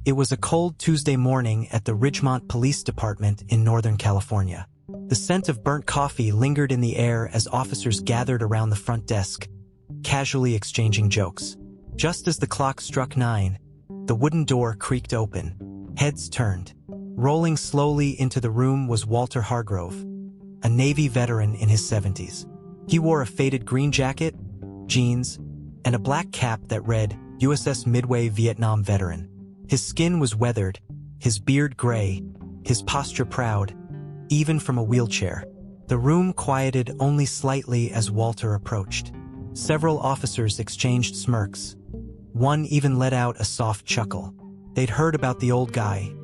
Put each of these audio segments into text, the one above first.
It was a cold Tuesday morning at the Ridgemont Police Department in Northern California. The scent of burnt coffee lingered in the air as officers gathered around the front desk, casually exchanging jokes. Just as the clock struck 9, the wooden door creaked open. Heads turned. Rolling slowly into the room was Walter Hargrove, a Navy veteran in his 70s. He wore a faded green jacket, jeans, and a black cap that read USS Midway Vietnam Veteran. His skin was weathered, his beard gray, his posture proud, even from a wheelchair. The room quieted only slightly as Walter approached. Several officers exchanged smirks. One even let out a soft chuckle. They'd heard about the old guy.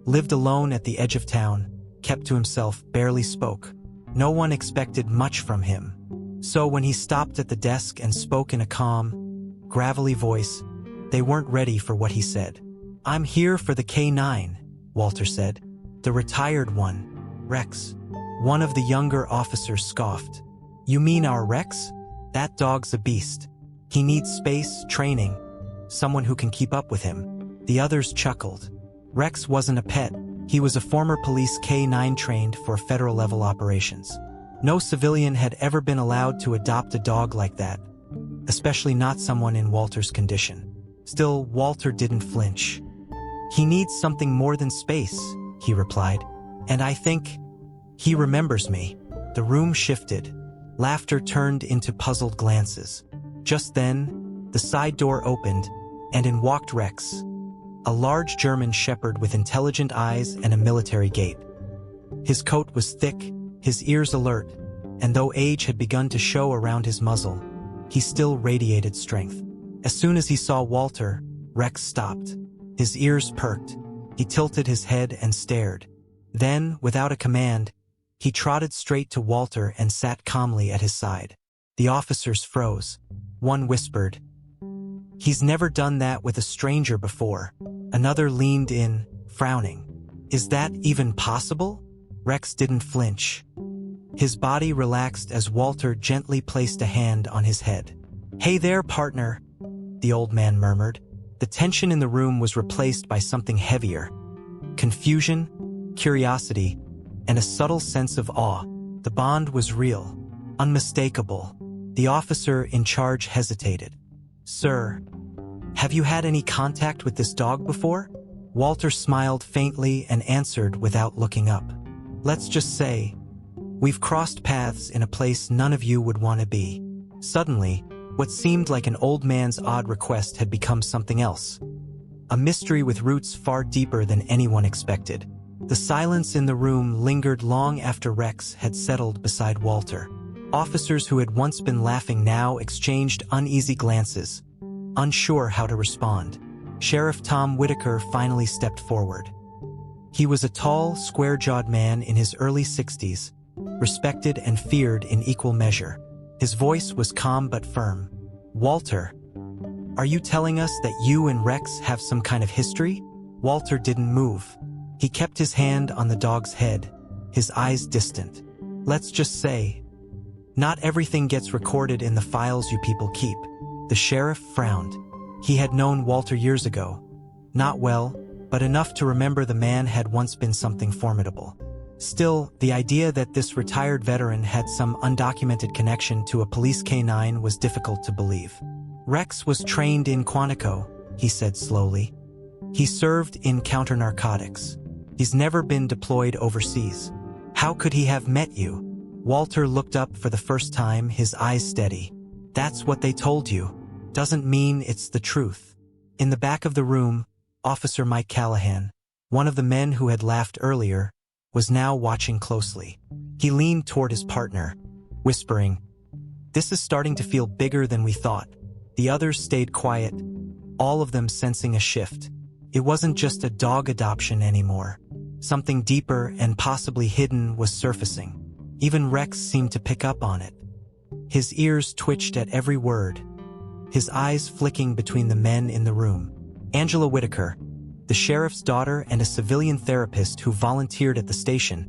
Lived alone at the edge of town, kept to himself, barely spoke. No one expected much from him. So when he stopped at the desk and spoke in a calm, gravelly voice, they weren't ready for what he said. "I'm here for the K-9, Walter said. "The retired one, Rex." One of the younger officers scoffed. "You mean our Rex? That dog's a beast. He needs space, training, someone who can keep up with him." The others chuckled. Rex wasn't a pet. He was a former police K-9 trained for federal-level operations. No civilian had ever been allowed to adopt a dog like that, especially not someone in Walter's condition. Still, Walter didn't flinch. "He needs something more than space," he replied. "And I think he remembers me." The room shifted. Laughter turned into puzzled glances. Just then, the side door opened, and in walked Rex, a large German shepherd with intelligent eyes and a military gait. His coat was thick, his ears alert, and though age had begun to show around his muzzle, he still radiated strength. As soon as he saw Walter, Rex stopped. His ears perked. He tilted his head and stared. Then, without a command, he trotted straight to Walter and sat calmly at his side. The officers froze. One whispered, "He's never done that with a stranger before." Another leaned in, frowning. "Is that even possible?" Rex didn't flinch. His body relaxed as Walter gently placed a hand on his head. "Hey there, partner," the old man murmured. The tension in the room was replaced by something heavier. Confusion, curiosity, and a subtle sense of awe. The bond was real, unmistakable. The officer in charge hesitated. "Sir, have you had any contact with this dog before?" Walter smiled faintly and answered without looking up. "Let's just say, we've crossed paths in a place none of you would want to be." Suddenly, what seemed like an old man's odd request had become something else. A mystery with roots far deeper than anyone expected. The silence in the room lingered long after Rex had settled beside Walter. Officers who had once been laughing now exchanged uneasy glances, unsure how to respond. Sheriff Tom Whitaker finally stepped forward. He was a tall, square-jawed man in his early 60s, respected and feared in equal measure. His voice was calm but firm. "Walter, are you telling us that you and Rex have some kind of history?" Walter didn't move. He kept his hand on the dog's head, his eyes distant. "Let's just say, not everything gets recorded in the files you people keep." The sheriff frowned. He had known Walter years ago. Not well, but enough to remember the man had once been something formidable. Still, the idea that this retired veteran had some undocumented connection to a police K-9 was difficult to believe. "Rex was trained in Quantico," he said slowly. "He served in counter-narcotics. He's never been deployed overseas. How could he have met you?" Walter looked up for the first time, his eyes steady. "That's what they told you. Doesn't mean it's the truth." In the back of the room, Officer Mike Callahan, one of the men who had laughed earlier, was now watching closely. He leaned toward his partner, whispering, "This is starting to feel bigger than we thought." The others stayed quiet, all of them sensing a shift. It wasn't just a dog adoption anymore. Something deeper and possibly hidden was surfacing. Even Rex seemed to pick up on it. His ears twitched at every word, his eyes flicking between the men in the room. Angela Whitaker, the sheriff's daughter and a civilian therapist who volunteered at the station,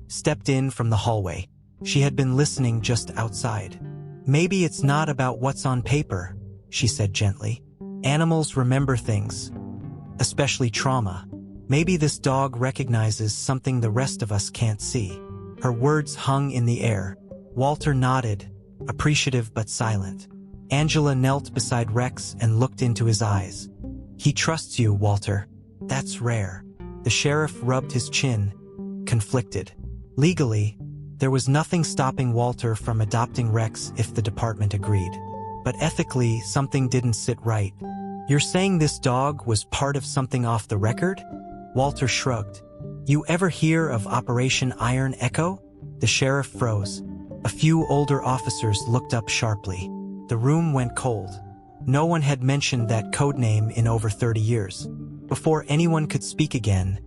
stepped in from the hallway. She had been listening just outside. "Maybe it's not about what's on paper," she said gently. "Animals remember things. especially trauma. Maybe this dog recognizes something the rest of us can't see." Her words hung in the air. Walter nodded, appreciative but silent. Angela knelt beside Rex and looked into his eyes. "He trusts you, Walter. That's rare." The sheriff rubbed his chin, conflicted. Legally, there was nothing stopping Walter from adopting Rex if the department agreed. But ethically, something didn't sit right. "You're saying this dog was part of something off the record?" Walter shrugged. "You ever hear of Operation Iron Echo?" The sheriff froze. A few older officers looked up sharply. The room went cold. No one had mentioned that codename in over 30 years. Before anyone could speak again,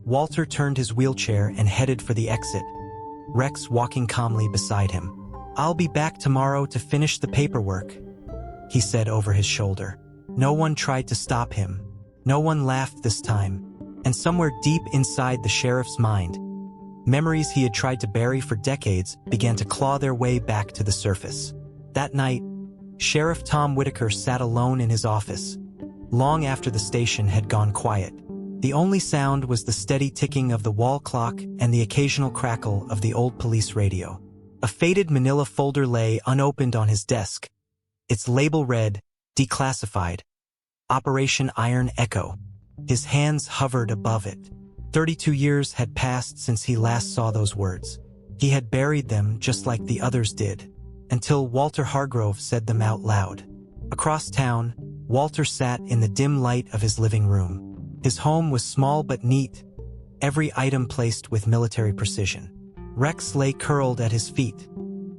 Walter turned his wheelchair and headed for the exit, Rex walking calmly beside him. "I'll be back tomorrow to finish the paperwork," he said over his shoulder. No one tried to stop him. No one laughed this time. And somewhere deep inside the sheriff's mind, memories he had tried to bury for decades began to claw their way back to the surface. That night, Sheriff Tom Whitaker sat alone in his office, long after the station had gone quiet. The only sound was the steady ticking of the wall clock and the occasional crackle of the old police radio. A faded manila folder lay unopened on his desk. Its label read, "Declassified. Operation Iron Echo." His hands hovered above it. 32 years had passed since he last saw those words. He had buried them just like the others did, until Walter Hargrove said them out loud. Across town, Walter sat in the dim light of his living room. His home was small but neat, every item placed with military precision. Rex lay curled at his feet,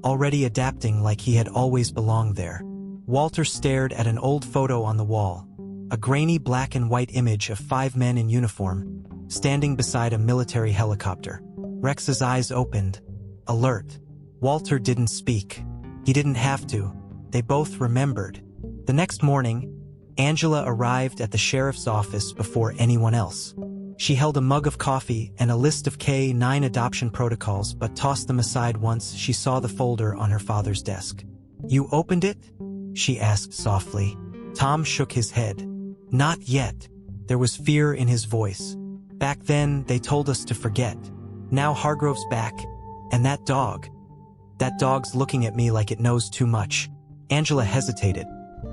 already adapting like he had always belonged there. Walter stared at an old photo on the wall, a grainy black and white image of 5 men in uniform, standing beside a military helicopter. Rex's eyes opened, alert. Walter didn't speak. He didn't have to. They both remembered. The next morning, Angela arrived at the sheriff's office before anyone else. She held a mug of coffee and a list of K-9 adoption protocols, but tossed them aside once she saw the folder on her father's desk. "You opened it?" she asked softly. Tom shook his head. "Not yet." There was fear in his voice. "Back then, they told us to forget. Now Hargrove's back. And that dog's looking at me like it knows too much." Angela hesitated,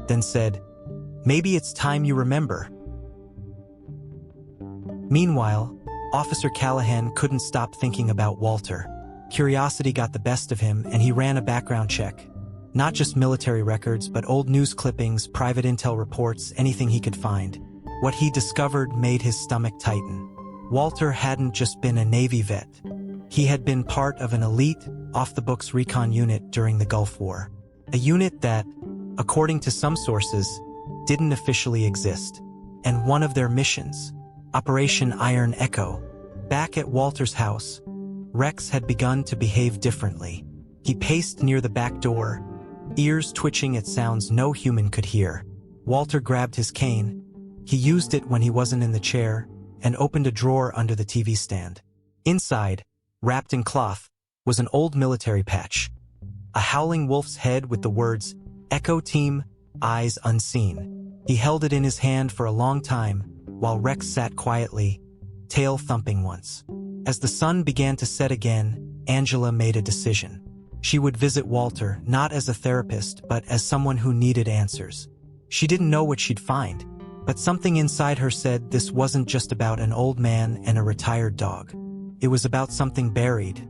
then said, "Maybe it's time you remember." Meanwhile, Officer Callahan couldn't stop thinking about Walter. Curiosity got the best of him, and he ran a background check. Not just military records, but old news clippings, private intel reports, anything he could find. What he discovered made his stomach tighten. Walter hadn't just been a Navy vet. He had been part of an elite, off-the-books recon unit during the Gulf War. A unit that, according to some sources, didn't officially exist. And one of their missions, Operation Iron Echo. Back at Walter's house, Rex had begun to behave differently. He paced near the back door, ears twitching at sounds no human could hear. Walter grabbed his cane. He used it when he wasn't in the chair, and opened a drawer under the TV stand. Inside, wrapped in cloth, was an old military patch. A howling wolf's head with the words, "Echo Team, Eyes Unseen." He held it in his hand for a long time, while Rex sat quietly, tail thumping once. As the sun began to set again, Angela made a decision. She would visit Walter, not as a therapist, but as someone who needed answers. She didn't know what she'd find, but something inside her said this wasn't just about an old man and a retired dog. It was about something buried,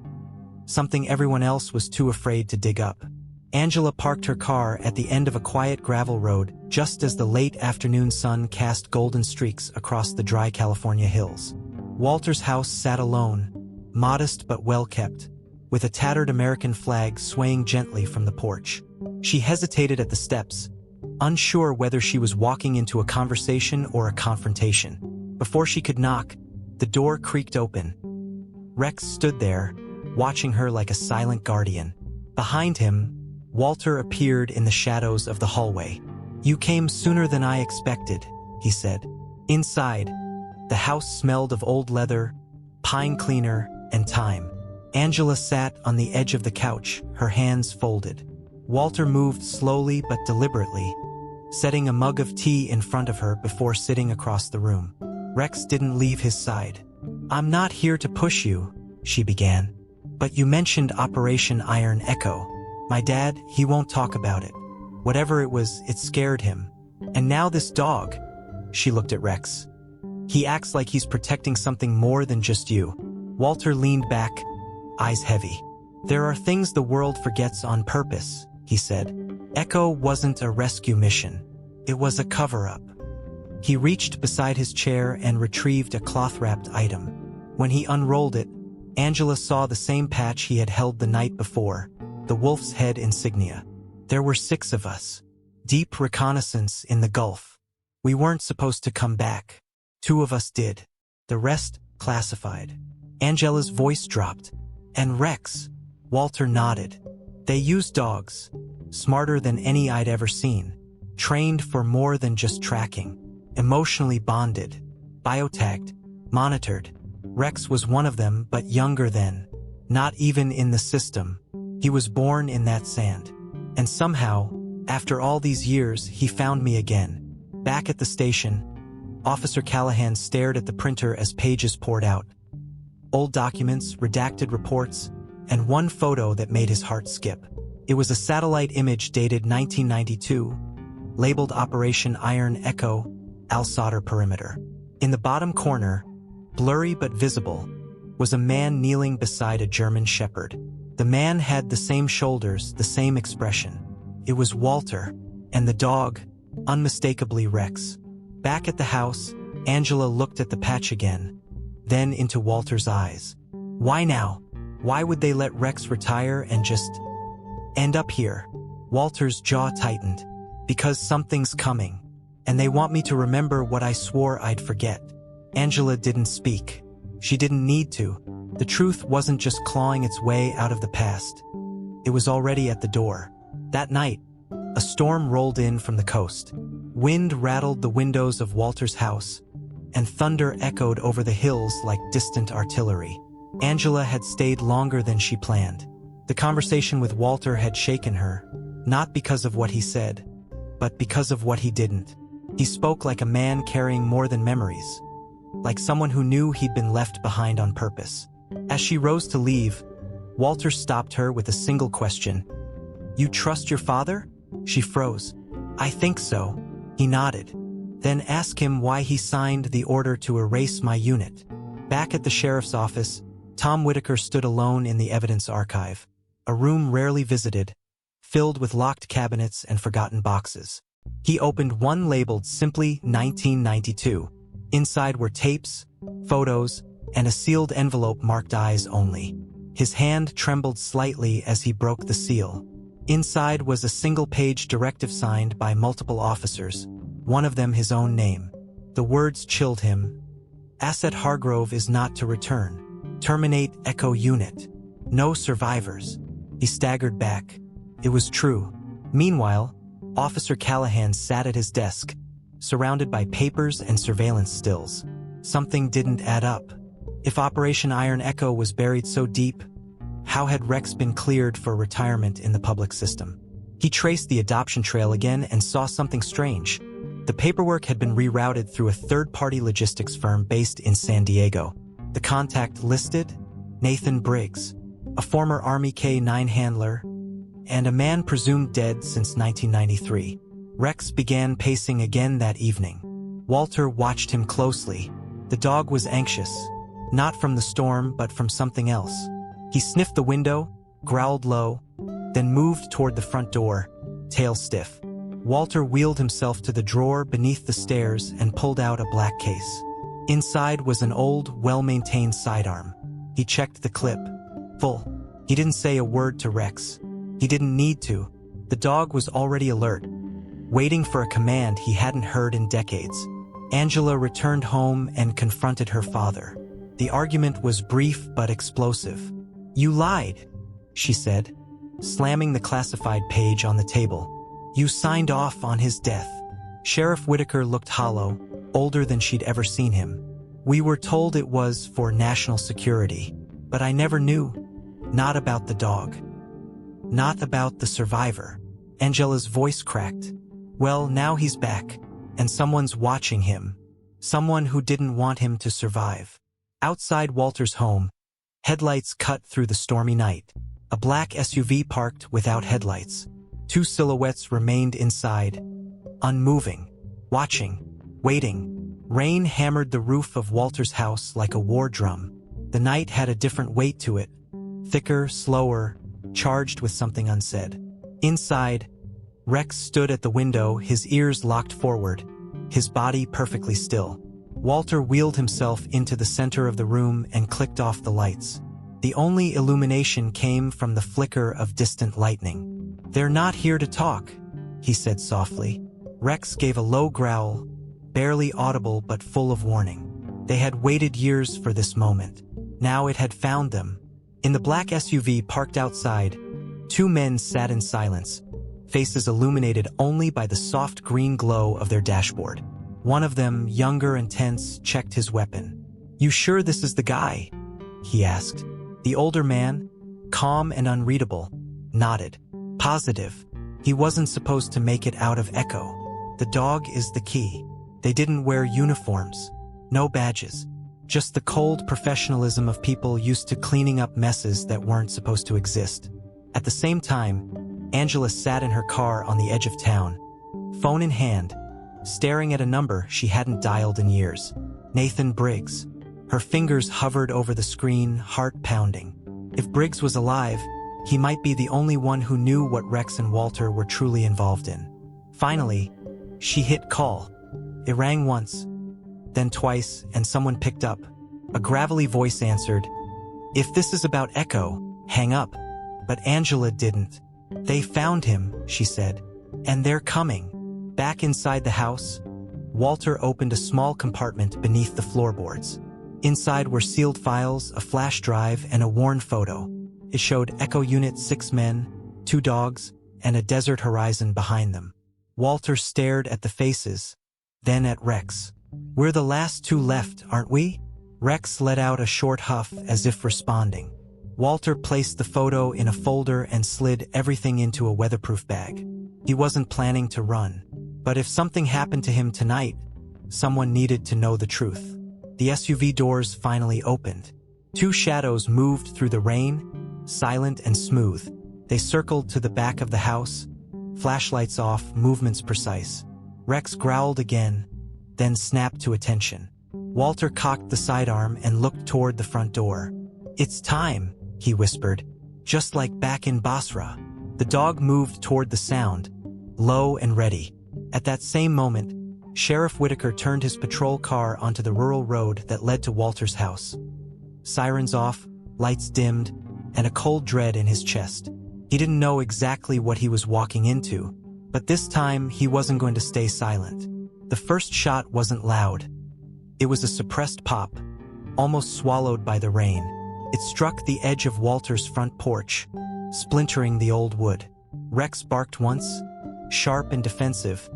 something everyone else was too afraid to dig up. Angela parked her car at the end of a quiet gravel road just as the late afternoon sun cast golden streaks across the dry California hills. Walter's house sat alone, modest but well-kept, with a tattered American flag swaying gently from the porch. She hesitated at the steps, unsure whether she was walking into a conversation or a confrontation. Before she could knock, the door creaked open. Rex stood there, watching her like a silent guardian. Behind him, Walter appeared in the shadows of the hallway. "You came sooner than I expected," he said. Inside, the house smelled of old leather, pine cleaner, and time. Angela sat on the edge of the couch, her hands folded. Walter moved slowly but deliberately, setting a mug of tea in front of her before sitting across the room. Rex didn't leave his side. "I'm not here to push you," she began. "But you mentioned Operation Iron Echo. My dad, he won't talk about it. Whatever it was, it scared him. And now this dog." She looked at Rex. "He acts like he's protecting something more than just you." Walter leaned back, eyes heavy. "There are things the world forgets on purpose," he said. "Echo wasn't a rescue mission. It was a cover-up." He reached beside his chair and retrieved a cloth-wrapped item. When he unrolled it, Angela saw the same patch he had held the night before, the wolf's head insignia. "There were 6 of us. Deep reconnaissance in the Gulf. We weren't supposed to come back. 2 of us did. The rest, classified." Angela's voice dropped. "And Rex?" Walter nodded. "They used dogs. Smarter than any I'd ever seen. Trained for more than just tracking. Emotionally bonded. Biotagged. Monitored. Rex was one of them, but younger then. Not even in the system. He was born in that sand. And somehow, after all these years, he found me again. Back at the station." Officer Callahan stared at the printer as pages poured out. Old documents, redacted reports, and one photo that made his heart skip. It was a satellite image dated 1992, labeled Operation Iron Echo, Al Sadr Perimeter. In the bottom corner, blurry but visible, was a man kneeling beside a German shepherd. The man had the same shoulders, the same expression. It was Walter, and the dog, unmistakably Rex. Back at the house, Angela looked at the patch again, then into Walter's eyes. Why now? Why would they let Rex retire and just end up here? Walter's jaw tightened. Because something's coming, and they want me to remember what I swore I'd forget. Angela didn't speak. She didn't need to. The truth wasn't just clawing its way out of the past. It was already at the door. That night, a storm rolled in from the coast. Wind rattled the windows of Walter's house, and thunder echoed over the hills like distant artillery. Angela had stayed longer than she planned. The conversation with Walter had shaken her, not because of what he said, but because of what he didn't. He spoke like a man carrying more than memories, like someone who knew he'd been left behind on purpose. As she rose to leave, Walter stopped her with a single question. "You trust your father?" She froze. "I think so." He nodded. "Then ask him why he signed the order to erase my unit." Back at the sheriff's office, Tom Whitaker stood alone in the evidence archive, a room rarely visited, filled with locked cabinets and forgotten boxes. He opened one labeled simply 1992. Inside were tapes, photos, and a sealed envelope marked eyes only. His hand trembled slightly as he broke the seal. Inside was a single-page directive signed by multiple officers, one of them his own name. The words chilled him. Asset Hargrove is not to return. Terminate Echo Unit. No survivors. He staggered back. It was true. Meanwhile, Officer Callahan sat at his desk, surrounded by papers and surveillance stills. Something didn't add up. If Operation Iron Echo was buried so deep, how had Rex been cleared for retirement in the public system? He traced the adoption trail again and saw something strange. The paperwork had been rerouted through a third-party logistics firm based in San Diego. The contact listed Nathan Briggs, a former Army K-9 handler, and a man presumed dead since 1993. Rex began pacing again that evening. Walter watched him closely. The dog was anxious, not from the storm but from something else. He sniffed the window, growled low, then moved toward the front door, tail stiff. Walter wheeled himself to the drawer beneath the stairs and pulled out a black case. Inside was an old, well-maintained sidearm. He checked the clip. Full. He didn't say a word to Rex. He didn't need to. The dog was already alert, waiting for a command he hadn't heard in decades. Angela returned home and confronted her father. The argument was brief but explosive. "You lied," she said, slamming the classified page on the table. "You signed off on his death." Sheriff Whitaker looked hollow, older than she'd ever seen him. "We were told it was for national security, but I never knew. Not about the dog. Not about the survivor." Angela's voice cracked. Well, now he's back, and someone's watching him. Someone who didn't want him to survive. Outside Walter's home, headlights cut through the stormy night. A black SUV parked without headlights. Two silhouettes remained inside, unmoving, watching, waiting. Rain hammered the roof of Walter's house like a war drum. The night had a different weight to it, thicker, slower, charged with something unsaid. Inside, Rex stood at the window, his ears locked forward, his body perfectly still. Walter wheeled himself into the center of the room and clicked off the lights. The only illumination came from the flicker of distant lightning. "They're not here to talk," he said softly. Rex gave a low growl, barely audible but full of warning. They had waited years for this moment. Now it had found them. In the black SUV parked outside, two men sat in silence, faces illuminated only by the soft green glow of their dashboard. One of them, younger and tense, checked his weapon. "You sure this is the guy?" he asked. The older man, calm and unreadable, nodded. "Positive. He wasn't supposed to make it out of Echo. The dog is the key." They didn't wear uniforms, no badges, just the cold professionalism of people used to cleaning up messes that weren't supposed to exist. At the same time, Angela sat in her car on the edge of town, phone in hand, staring at a number she hadn't dialed in years. Nathan Briggs. Her fingers hovered over the screen, heart pounding. If Briggs was alive, he might be the only one who knew what Rex and Walter were truly involved in. Finally, she hit call. It rang once, then twice, and someone picked up. A gravelly voice answered, "If this is about Echo, hang up." But Angela didn't. "They found him," she said, "and they're coming." Back inside the house, Walter opened a small compartment beneath the floorboards. Inside were sealed files, a flash drive, and a worn photo. It showed Echo Unit 6 men, 2 dogs, and a desert horizon behind them. Walter stared at the faces, then at Rex. "We're the last 2 left, aren't we?" Rex let out a short huff as if responding. Walter placed the photo in a folder and slid everything into a weatherproof bag. He wasn't planning to run. But if something happened to him tonight, someone needed to know the truth. The SUV doors finally opened. 2 shadows moved through the rain, silent and smooth. They circled to the back of the house, flashlights off, movements precise. Rex growled again, then snapped to attention. Walter cocked the sidearm and looked toward the front door. "It's time," he whispered, "just like back in Basra." The dog moved toward the sound, low and ready. At that same moment, Sheriff Whitaker turned his patrol car onto the rural road that led to Walter's house. Sirens off, lights dimmed, and a cold dread in his chest. He didn't know exactly what he was walking into, but this time he wasn't going to stay silent. The first shot wasn't loud. It was a suppressed pop, almost swallowed by the rain. It struck the edge of Walter's front porch, splintering the old wood. Rex barked once, sharp and defensive,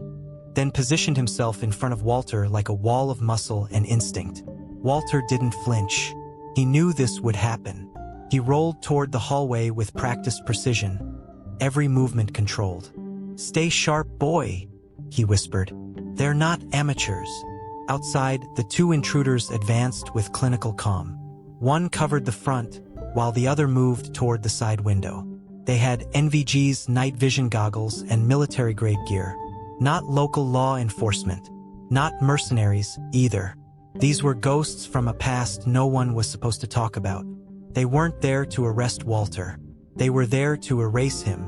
then positioned himself in front of Walter like a wall of muscle and instinct. Walter didn't flinch. He knew this would happen. He rolled toward the hallway with practiced precision, every movement controlled. "Stay sharp, boy," he whispered. "They're not amateurs." Outside, the 2 intruders advanced with clinical calm. One covered the front, while the other moved toward the side window. They had NVG's night vision goggles and military-grade gear. Not local law enforcement. Not mercenaries, either. These were ghosts from a past no one was supposed to talk about. They weren't there to arrest Walter. They were there to erase him.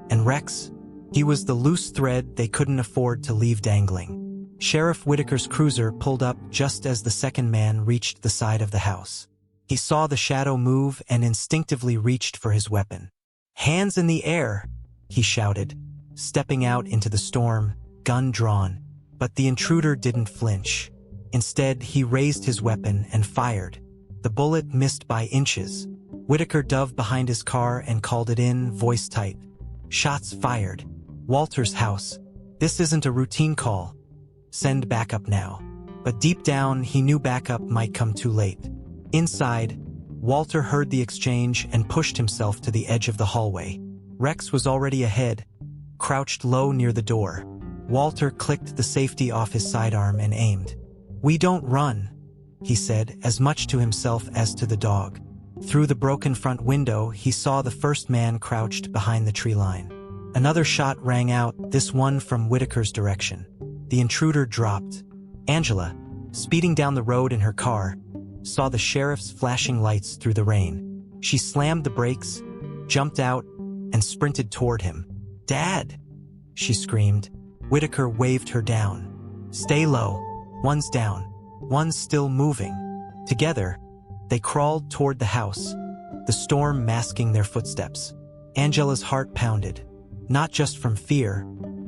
And Rex? He was the loose thread they couldn't afford to leave dangling. Sheriff Whitaker's cruiser pulled up just as the second man reached the side of the house. He saw the shadow move and instinctively reached for his weapon. "Hands in the air!" he shouted, stepping out into the storm, gun drawn. But the intruder didn't flinch. Instead, he raised his weapon and fired. The bullet missed by inches. Whitaker dove behind his car and called it in, voice tight. "Shots fired. Walter's house. This isn't a routine call. Send backup now." But deep down, he knew backup might come too late. Inside, Walter heard the exchange and pushed himself to the edge of the hallway. Rex was already ahead, crouched low near the door. Walter clicked the safety off his sidearm and aimed. "We don't run," he said, as much to himself as to the dog. Through the broken front window, he saw the first man crouched behind the tree line. Another shot rang out, this one from Whitaker's direction. The intruder dropped. Angela, speeding down the road in her car, saw the sheriff's flashing lights through the rain. She slammed the brakes, jumped out, and sprinted toward him. "Dad!" she screamed. Whitaker waved her down. "Stay low. One's down. One's still moving." Together, they crawled toward the house, the storm masking their footsteps. Angela's heart pounded, not just from fear,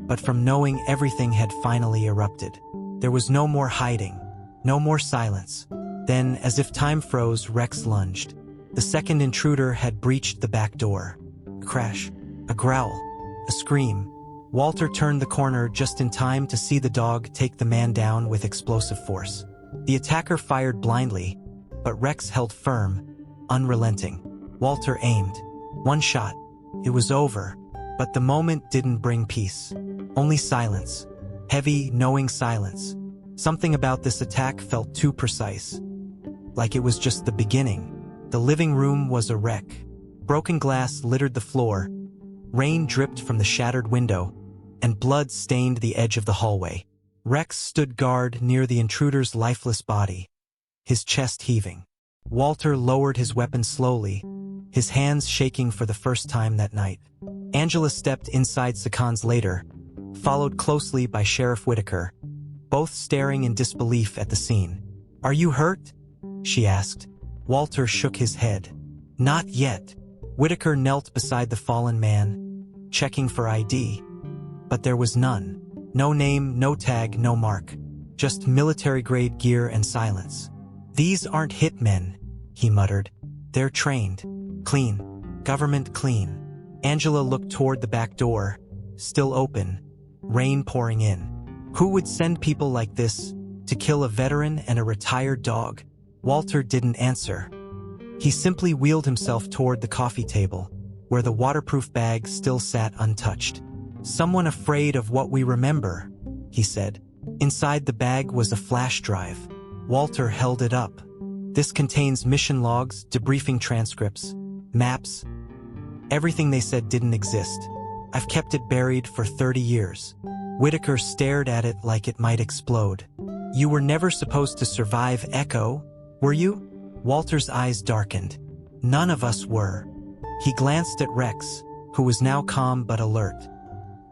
but from knowing everything had finally erupted. There was no more hiding, no more silence. Then, as if time froze, Rex lunged. The second intruder had breached the back door. Crash. A growl. A scream. Walter turned the corner just in time to see the dog take the man down with explosive force. The attacker fired blindly, but Rex held firm, unrelenting. Walter aimed. One shot. It was over, but the moment didn't bring peace. Only silence. Heavy, knowing silence. Something about this attack felt too precise. Like it was just the beginning. The living room was a wreck. Broken glass littered the floor. Rain dripped from the shattered window, and blood stained the edge of the hallway. Rex stood guard near the intruder's lifeless body, his chest heaving. Walter lowered his weapon slowly, his hands shaking for the first time that night. Angela stepped inside seconds later, followed closely by Sheriff Whitaker, both staring in disbelief at the scene. "Are you hurt?" she asked. Walter shook his head. "Not yet." Whitaker knelt beside the fallen man, checking for ID. But there was none. No name, no tag, no mark. Just military-grade gear and silence. "These aren't hitmen," he muttered. "They're trained. Clean. Government clean." Angela looked toward the back door, still open, rain pouring in. Who would send people like this to kill a veteran and a retired dog? Walter didn't answer. He simply wheeled himself toward the coffee table, where the waterproof bag still sat untouched. "Someone afraid of what we remember," he said. Inside the bag was a flash drive. Walter held it up. "This contains mission logs, debriefing transcripts, maps. Everything they said didn't exist. I've kept it buried for 30 years. Whitaker stared at it like it might explode. "You were never supposed to survive Echo, were you?" Walter's eyes darkened. "None of us were." He glanced at Rex, who was now calm but alert.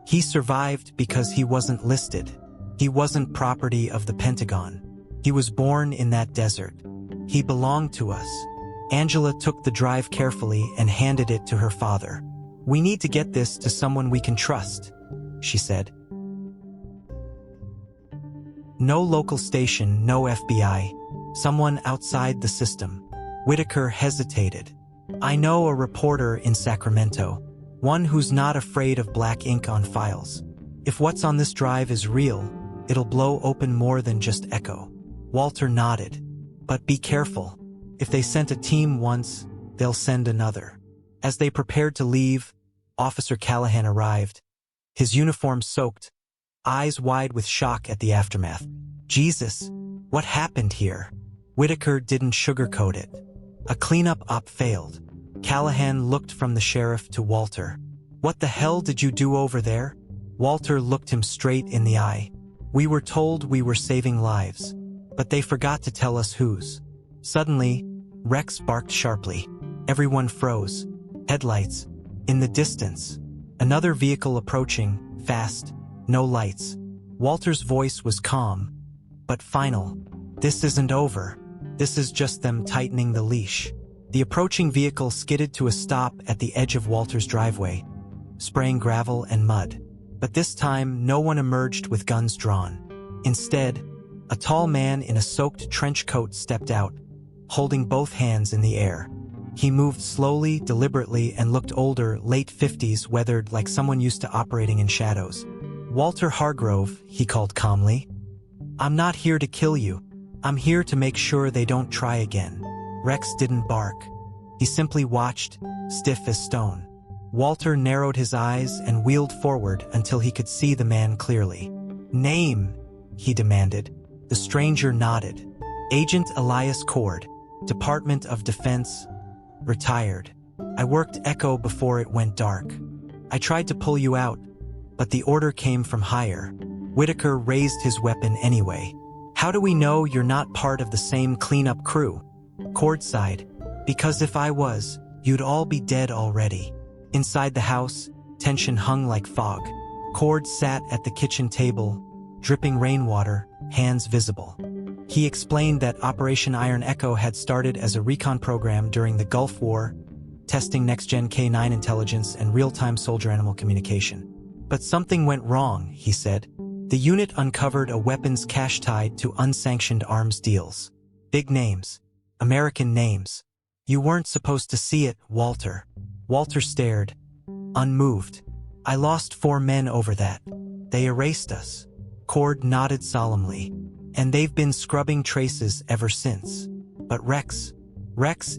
"He survived because he wasn't listed. He wasn't property of the Pentagon. He was born in that desert. He belonged to us." Angela took the drive carefully and handed it to her father. "We need to get this to someone we can trust," she said. No local station, no FBI. Someone outside the system. Whitaker hesitated. "I know a reporter in Sacramento. One who's not afraid of black ink on files. If what's on this drive is real, it'll blow open more than just Echo." Walter nodded. "But be careful. If they sent a team once, they'll send another." As they prepared to leave, Officer Callahan arrived, his uniform soaked, eyes wide with shock at the aftermath. "Jesus, what happened here?" Whitaker didn't sugarcoat it. "A cleanup op failed." Callahan looked from the sheriff to Walter. "What the hell did you do over there?" Walter looked him straight in the eye. "We were told we were saving lives, but they forgot to tell us whose." Suddenly, Rex barked sharply. Everyone froze. Headlights. In the distance. Another vehicle approaching, fast, no lights. Walter's voice was calm, but final. "This isn't over. This is just them tightening the leash." The approaching vehicle skidded to a stop at the edge of Walter's driveway, spraying gravel and mud. But this time, no one emerged with guns drawn. Instead, a tall man in a soaked trench coat stepped out, holding both hands in the air. He moved slowly, deliberately, and looked older, late 50s, weathered, like someone used to operating in shadows. "Walter Hargrove," he called calmly. "I'm not here to kill you. I'm here to make sure they don't try again." Rex didn't bark. He simply watched, stiff as stone. Walter narrowed his eyes and wheeled forward until he could see the man clearly. "Name," he demanded. The stranger nodded. "Agent Elias Cord, Department of Defense, retired. I worked Echo before it went dark. I tried to pull you out, but the order came from higher." Whitaker raised his weapon anyway. "How do we know you're not part of the same cleanup crew?" Cord sighed. "Because if I was, you'd all be dead already." Inside the house, tension hung like fog. Cord sat at the kitchen table, dripping rainwater, hands visible. He explained that Operation Iron Echo had started as a recon program during the Gulf War, testing next-gen K9 intelligence and real-time soldier-animal communication. But something went wrong, he said. The unit uncovered a weapons cache tied to unsanctioned arms deals. Big names. American names. "You weren't supposed to see it, Walter." Walter stared, unmoved. "I lost 4 men over that. They erased us." Cord nodded solemnly. "And they've been scrubbing traces ever since. But Rex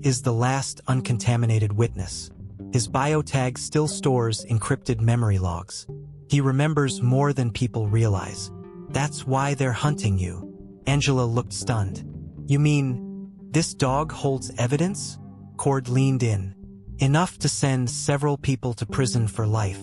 is the last uncontaminated witness. His biotag still stores encrypted memory logs. He remembers more than people realize. That's why they're hunting you." Angela looked stunned. "You mean, this dog holds evidence?" Cord leaned in. "Enough to send several people to prison for life."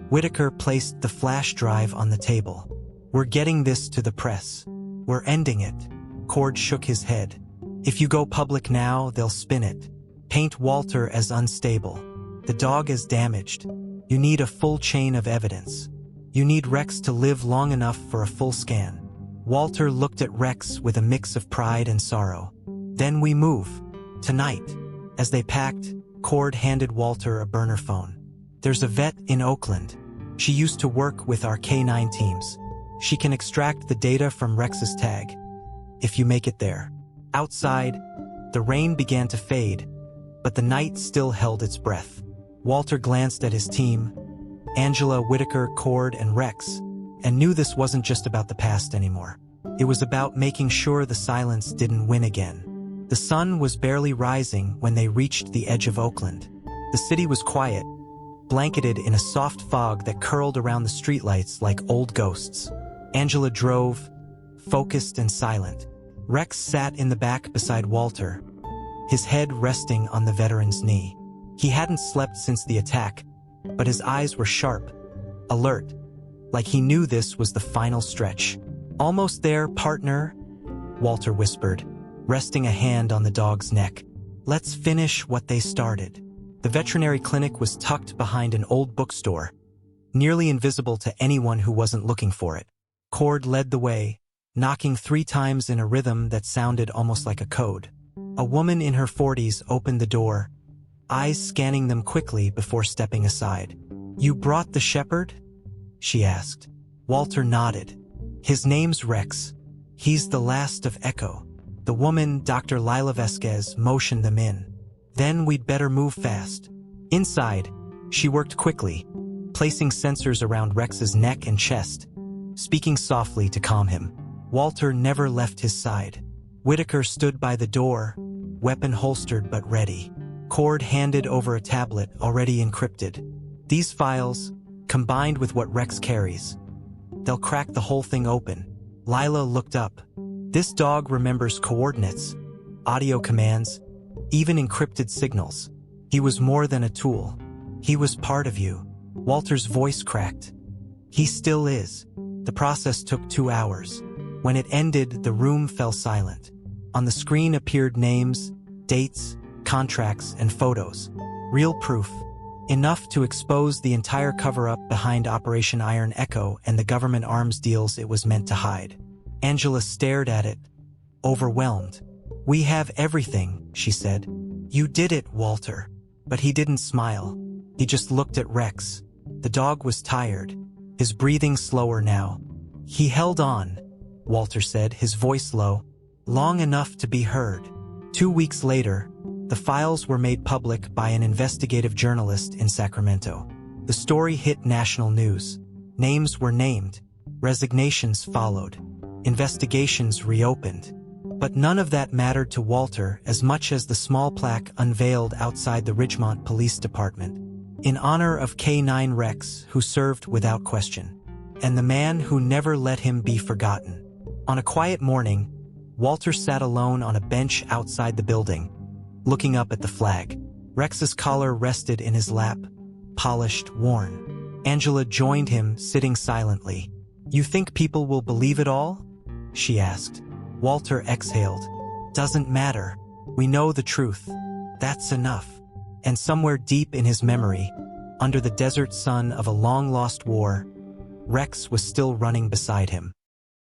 Whitaker placed the flash drive on the table. "We're getting this to the press. We're ending it." Cord shook his head. "If you go public now, they'll spin it. Paint Walter as unstable. The dog as damaged. You need a full chain of evidence. You need Rex to live long enough for a full scan." Walter looked at Rex with a mix of pride and sorrow. "Then we move. Tonight." As they packed, Cord handed Walter a burner phone. "There's a vet in Oakland. She used to work with our K9 teams. She can extract the data from Rex's tag. If you make it there." Outside, the rain began to fade, but the night still held its breath. Walter glanced at his team, Angela, Whitaker, Cord, and Rex, and knew this wasn't just about the past anymore. It was about making sure the silence didn't win again. The sun was barely rising when they reached the edge of Oakland. The city was quiet, blanketed in a soft fog that curled around the streetlights like old ghosts. Angela drove, focused and silent. Rex sat in the back beside Walter, his head resting on the veteran's knee. He hadn't slept since the attack, but his eyes were sharp, alert, like he knew this was the final stretch. "Almost there, partner," Walter whispered, resting a hand on the dog's neck. "Let's finish what they started." The veterinary clinic was tucked behind an old bookstore, nearly invisible to anyone who wasn't looking for it. Cord led the way, knocking 3 times in a rhythm that sounded almost like a code. A woman in her 40s opened the door, eyes scanning them quickly before stepping aside. "You brought the shepherd?" she asked. Walter nodded. "His name's Rex. He's the last of Echo." The woman, Dr. Lila Vasquez, motioned them in. "Then we'd better move fast." Inside, she worked quickly, placing sensors around Rex's neck and chest, speaking softly to calm him. Walter never left his side. Whitaker stood by the door, weapon holstered but ready. Cord handed over a tablet already encrypted. "These files, combined with what Rex carries, they'll crack the whole thing open." Lila looked up. "This dog remembers coordinates, audio commands, even encrypted signals. He was more than a tool. He was part of you." Walter's voice cracked. "He still is." The process took 2 hours. When it ended, the room fell silent. On the screen appeared names, dates, contracts, and photos. Real proof. Enough to expose the entire cover-up behind Operation Iron Echo and the government arms deals it was meant to hide. Angela stared at it, overwhelmed. "We have everything," she said. "You did it, Walter." But he didn't smile. He just looked at Rex. The dog was tired, his breathing slower now. "He held on," Walter said, his voice low, "long enough to be heard." 2 weeks later, the files were made public by an investigative journalist in Sacramento. The story hit national news. Names were named. Resignations followed. Investigations reopened. But none of that mattered to Walter as much as the small plaque unveiled outside the Ridgemont Police Department. in honor of K9 Rex, who served without question, and the man who never let him be forgotten. On a quiet morning, Walter sat alone on a bench outside the building, looking up at the flag. Rex's collar rested in his lap, polished, worn. Angela joined him, sitting silently. "You think people will believe it all?" she asked. Walter exhaled. "Doesn't matter. We know the truth. That's enough." And somewhere deep in his memory, under the desert sun of a long-lost war, Rex was still running beside him.